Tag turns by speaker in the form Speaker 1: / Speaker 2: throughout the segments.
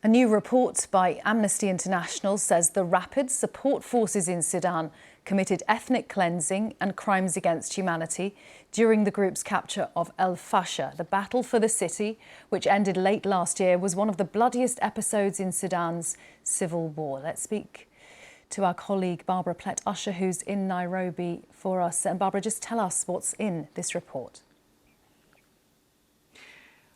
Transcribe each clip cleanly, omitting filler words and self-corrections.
Speaker 1: A new report by Amnesty International says the Rapid Support Forces in Sudan committed ethnic cleansing and crimes against humanity during the group's capture of el-Fasher. The battle for the city, which ended late last year, was one of the bloodiest episodes in Sudan's civil war. Let's speak to our colleague Barbara Plett-Usher, who's in Nairobi for us. And Barbara, just tell us what's in this report.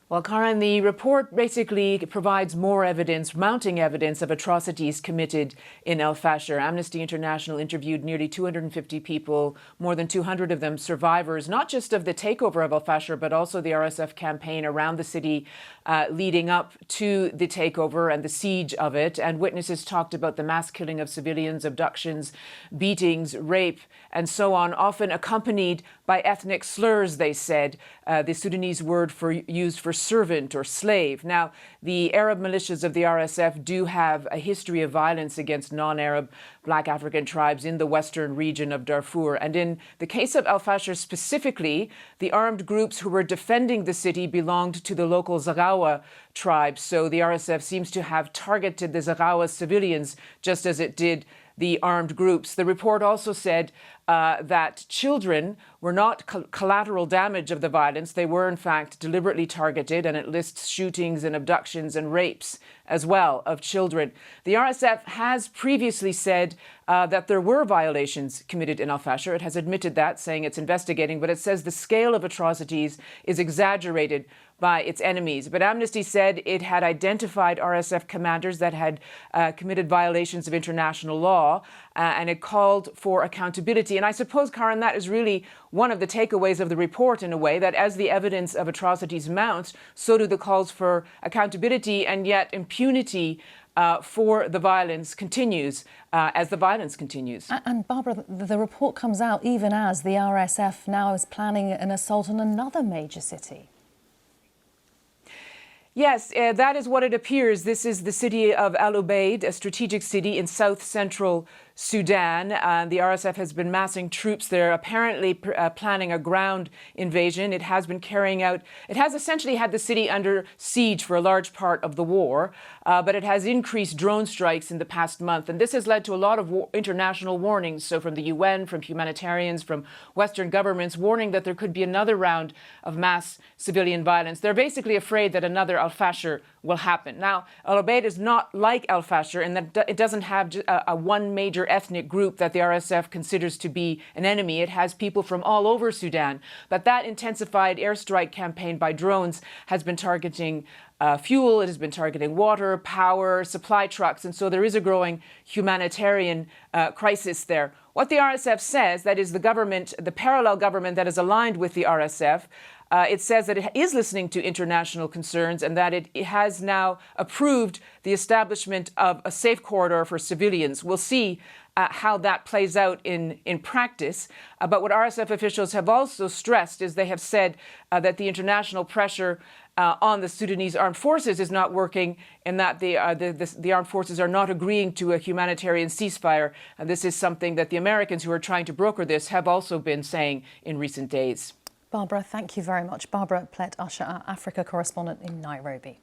Speaker 2: Well, Karen, the report basically provides more evidence, mounting evidence of atrocities committed in el-Fasher. Amnesty International interviewed nearly 250 people, more than 200 of them survivors, not just of the takeover of el-Fasher, but also the RSF campaign around the city leading up to the takeover and the siege of it. And witnesses talked about the mass killing of civilians, abductions, beatings, rape, and so on, often accompanied by ethnic slurs, they said, the Sudanese word used for servant or slave. Now, the Arab militias of the RSF do have a history of violence against non-Arab Black African tribes in the western region of Darfur. And in the case of el-Fasher specifically, the armed groups who were defending the city belonged to the local Zaghawa tribe. So the RSF seems to have targeted the Zaghawa civilians just as it did the armed groups. The report also said that children were not collateral damage of the violence. They were, in fact, deliberately targeted, and it lists shootings and abductions and rapes as well of children. The RSF has previously said that there were violations committed in el-Fasher. It has admitted that, saying it's investigating, but it says the scale of atrocities is exaggerated by its enemies. But Amnesty said it had identified RSF commanders that had committed violations of international law, and it called for accountability. And I suppose, Karen, that is really one of the takeaways of the report, in a way, that as the evidence of atrocities mounts, so do the calls for accountability, and yet impunity for the violence continues as the violence continues.
Speaker 1: And Barbara, the report comes out even as the RSF now is planning an assault on another major city.
Speaker 2: Yes, that is what it appears. This is the city of Al-Ubaid, a strategic city in south-central Sudan. The RSF has been massing troops there, apparently planning a ground invasion. It has essentially had the city under siege for a large part of the war, but it has increased drone strikes in the past month. And this has led to a lot of international warnings. So from the UN, from humanitarians, from Western governments, warning that there could be another round of mass civilian violence. They're basically afraid that another el-Fasher will happen. Now, Al-Ubaid is not like el-Fasher in that it doesn't have a one major ethnic group that the RSF considers to be an enemy. It has people from all over Sudan. But that intensified airstrike campaign by drones has been targeting fuel, it has been targeting water, power, supply trucks. And so there is a growing humanitarian crisis there. What the RSF says, that is the government, the parallel government that is aligned with the RSF, it says that it is listening to international concerns and that it has now approved the establishment of a safe corridor for civilians. We'll see how that plays out in practice. But what RSF officials have also stressed is they have said that the international pressure on the Sudanese armed forces is not working, and that the armed forces are not agreeing to a humanitarian ceasefire. And this is something that the Americans, who are trying to broker this, have also been saying in recent days.
Speaker 1: Barbara, thank you very much. Barbara Plett-Usher, our Africa correspondent in Nairobi.